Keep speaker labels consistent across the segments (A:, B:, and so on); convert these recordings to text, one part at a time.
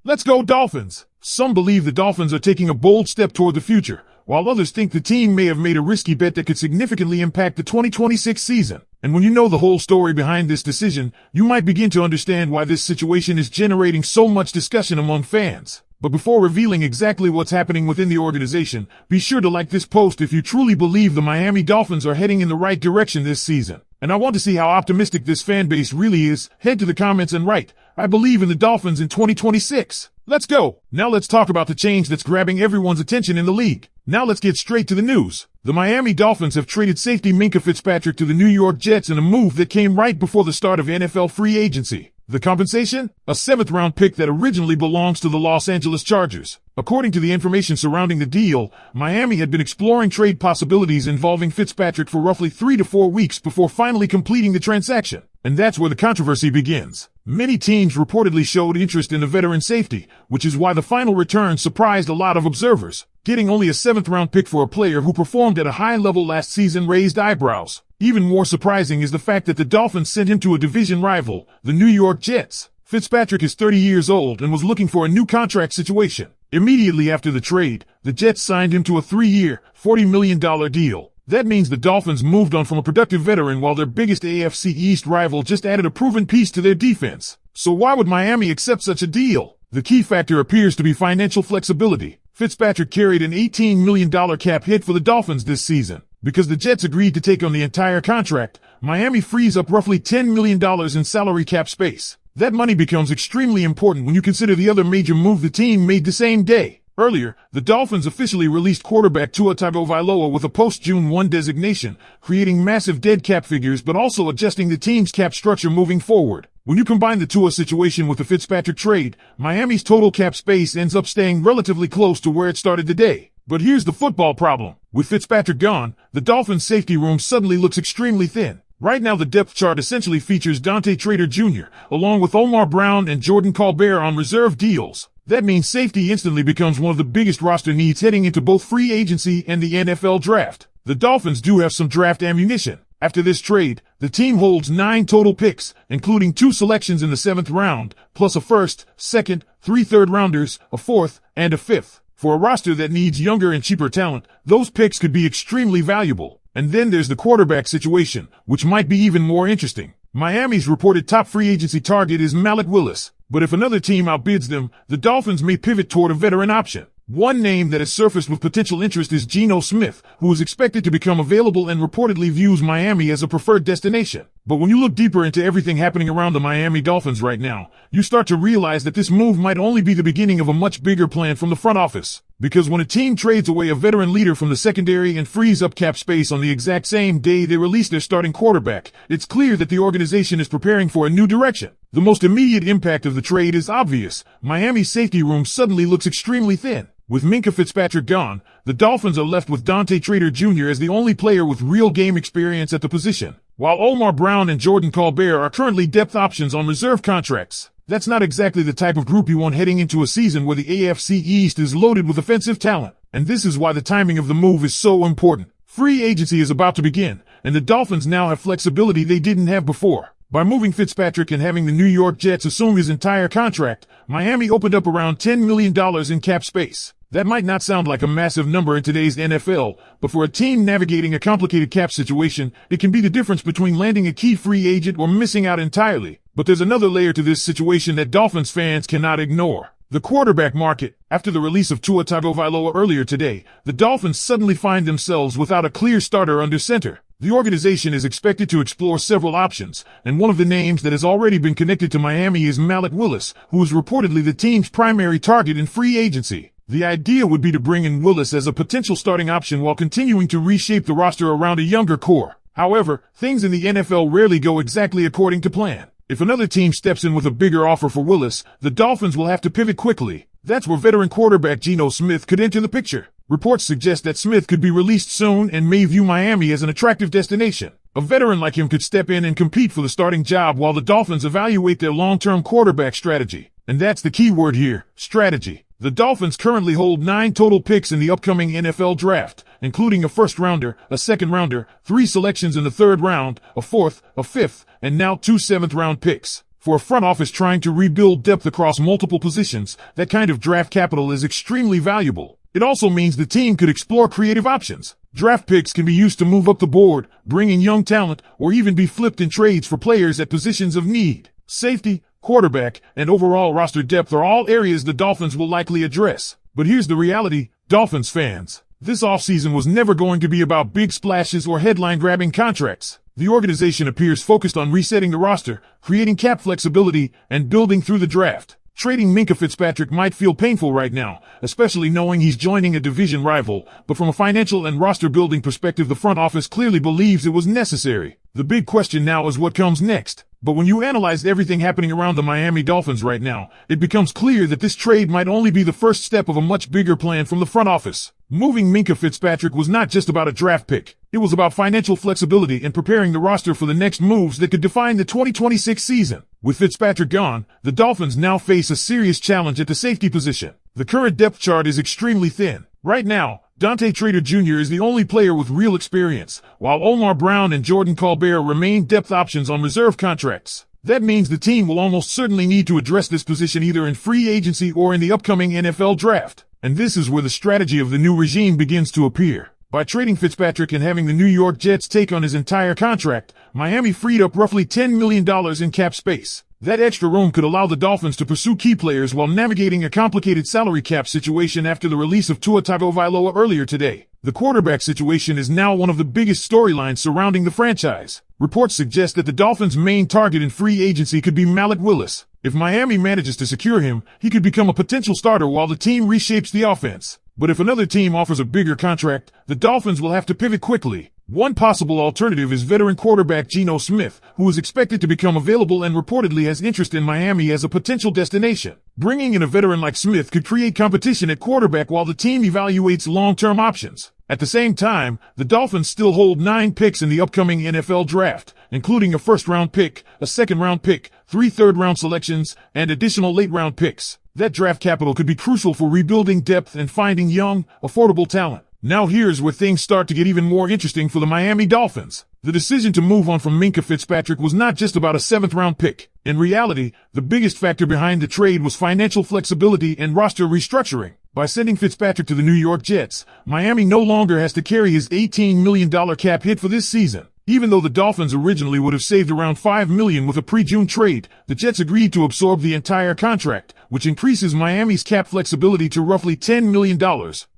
A: Let's go Dolphins! Some believe the Dolphins are taking a bold step toward the future, while others think the team may have made a risky bet that could significantly impact the 2026 season. And when you know the whole story behind this decision, you might begin to understand why this situation is generating so much discussion among fans. But before revealing exactly what's happening within the organization, be sure to like this post if you truly believe the Miami Dolphins are heading in the right direction this season. And I want to see how optimistic this fan base really is. Head to the comments and write, "I believe in the Dolphins in 2026. Let's go! Now let's talk about the change that's grabbing everyone's attention in the league. Now let's get straight to the news. The Miami Dolphins have traded safety Minkah Fitzpatrick to the New York Jets in a move that came right before the start of NFL free agency. The compensation? A 7th-round pick that originally belongs to the Los Angeles Chargers. According to the information surrounding the deal, Miami had been exploring trade possibilities involving Fitzpatrick for roughly 3 to 4 weeks before finally completing the transaction. And that's where the controversy begins. Many teams reportedly showed interest in the veteran safety, which is why the final return surprised a lot of observers. Getting only a 7th-round pick for a player who performed at a high level last season raised eyebrows. Even more surprising is the fact that the Dolphins sent him to a division rival, the New York Jets. Fitzpatrick is 30 years old and was looking for a new contract situation. Immediately after the trade, the Jets signed him to a 3-year, $40 million deal. That means the Dolphins moved on from a productive veteran while their biggest AFC East rival just added a proven piece to their defense. So why would Miami accept such a deal? The key factor appears to be financial flexibility. Fitzpatrick carried an $18 million cap hit for the Dolphins this season. Because the Jets agreed to take on the entire contract, Miami frees up roughly $10 million in salary cap space. That money becomes extremely important when you consider the other major move the team made the same day. Earlier, the Dolphins officially released quarterback Tua Tagovailoa with a post-June 1 designation, creating massive dead cap figures but also adjusting the team's cap structure moving forward. When you combine the Tua situation with the Fitzpatrick trade, Miami's total cap space ends up staying relatively close to where it started the day. But here's the football problem. With Fitzpatrick gone, the Dolphins' safety room suddenly looks extremely thin. Right now the depth chart essentially features Dante Trader Jr., along with Omar Brown and Jordan Colbert on reserve deals. That means safety instantly becomes one of the biggest roster needs heading into both free agency and the NFL draft. The Dolphins do have some draft ammunition. After this trade, the team holds 9 total picks, including 2 selections in the 7th round, plus a 1st, 2nd, 3 third-rounders, a 4th, and a 5th. For a roster that needs younger and cheaper talent, those picks could be extremely valuable. And then there's the quarterback situation, which might be even more interesting. Miami's reported top free agency target is Malik Willis, but if another team outbids them, the Dolphins may pivot toward a veteran option. One name that has surfaced with potential interest is Geno Smith, who is expected to become available and reportedly views Miami as a preferred destination. But when you look deeper into everything happening around the Miami Dolphins right now, you start to realize that this move might only be the beginning of a much bigger plan from the front office. Because when a team trades away a veteran leader from the secondary and frees up cap space on the exact same day they release their starting quarterback, it's clear that the organization is preparing for a new direction. The most immediate impact of the trade is obvious. Miami's safety room suddenly looks extremely thin. With Minkah Fitzpatrick gone, the Dolphins are left with Dante Trader Jr. as the only player with real game experience at the position, while Omar Brown and Jordan Colbert are currently depth options on reserve contracts. That's not exactly the type of group you want heading into a season where the AFC East is loaded with offensive talent. And this is why the timing of the move is so important. Free agency is about to begin, and the Dolphins now have flexibility they didn't have before. By moving Fitzpatrick and having the New York Jets assume his entire contract, Miami opened up around $10 million in cap space. That might not sound like a massive number in today's NFL, but for a team navigating a complicated cap situation, it can be the difference between landing a key free agent or missing out entirely. But there's another layer to this situation that Dolphins fans cannot ignore. The quarterback market. After the release of Tua Tagovailoa earlier today, the Dolphins suddenly find themselves without a clear starter under center. The organization is expected to explore several options, and one of the names that has already been connected to Miami is Malik Willis, who is reportedly the team's primary target in free agency. The idea would be to bring in Willis as a potential starting option while continuing to reshape the roster around a younger core. However, things in the NFL rarely go exactly according to plan. If another team steps in with a bigger offer for Willis, the Dolphins will have to pivot quickly. That's where veteran quarterback Geno Smith could enter the picture. Reports suggest that Smith could be released soon and may view Miami as an attractive destination. A veteran like him could step in and compete for the starting job while the Dolphins evaluate their long-term quarterback strategy. And that's the key word here, strategy. The Dolphins currently hold 9 total picks in the upcoming NFL draft, including a 1st rounder, a 2nd rounder, 3 selections in the 3rd round, a 4th, a 5th, and now 2 7th round picks. For a front office trying to rebuild depth across multiple positions, that kind of draft capital is extremely valuable. It also means the team could explore creative options. Draft picks can be used to move up the board, bring in young talent, or even be flipped in trades for players at positions of need. Safety, quarterback, and overall roster depth are all areas the Dolphins will likely address. But here's the reality, Dolphins fans. This offseason was never going to be about big splashes or headline-grabbing contracts. The organization appears focused on resetting the roster, creating cap flexibility, and building through the draft. Trading Minkah Fitzpatrick might feel painful right now, especially knowing he's joining a division rival, but from a financial and roster-building perspective, the front office clearly believes it was necessary. The big question now is what comes next. But when you analyze everything happening around the Miami Dolphins right now, it becomes clear that this trade might only be the first step of a much bigger plan from the front office. Moving Minkah Fitzpatrick was not just about a draft pick. It was about financial flexibility and preparing the roster for the next moves that could define the 2026 season. With Fitzpatrick gone, the Dolphins now face a serious challenge at the safety position. The current depth chart is extremely thin. Right now, Dante Trader Jr. is the only player with real experience, while Omar Brown and Jordan Colbert remain depth options on reserve contracts. That means the team will almost certainly need to address this position either in free agency or in the upcoming NFL draft. And this is where the strategy of the new regime begins to appear. By trading Fitzpatrick and having the New York Jets take on his entire contract, Miami freed up roughly $10 million in cap space. That extra room could allow the Dolphins to pursue key players while navigating a complicated salary cap situation after the release of Tua Tagovailoa earlier today. The quarterback situation is now one of the biggest storylines surrounding the franchise. Reports suggest that the Dolphins' main target in free agency could be Malik Willis. If Miami manages to secure him, he could become a potential starter while the team reshapes the offense. But if another team offers a bigger contract, the Dolphins will have to pivot quickly. One possible alternative is veteran quarterback Geno Smith, who is expected to become available and reportedly has interest in Miami as a potential destination. Bringing in a veteran like Smith could create competition at quarterback while the team evaluates long-term options. At the same time, the Dolphins still hold 9 picks in the upcoming NFL draft, including a first-round pick, a second-round pick, 3 third-round selections, and additional late-round picks. That draft capital could be crucial for rebuilding depth and finding young, affordable talent. Now here's where things start to get even more interesting for the Miami Dolphins. The decision to move on from Minkah Fitzpatrick was not just about a 7th-round pick. In reality, the biggest factor behind the trade was financial flexibility and roster restructuring. By sending Fitzpatrick to the New York Jets, Miami no longer has to carry his $18 million cap hit for this season. Even though the Dolphins originally would have saved around $5 million with a pre-June trade, the Jets agreed to absorb the entire contract, which increases Miami's cap flexibility to roughly $10 million.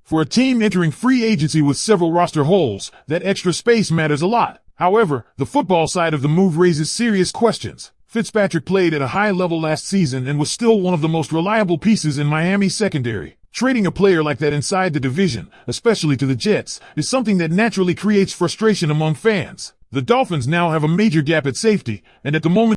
A: For a team entering free agency with several roster holes, that extra space matters a lot. However, the football side of the move raises serious questions. Fitzpatrick played at a high level last season and was still one of the most reliable pieces in Miami's secondary. Trading a player like that inside the division, especially to the Jets, is something that naturally creates frustration among fans. The Dolphins now have a major gap at safety, and at the moment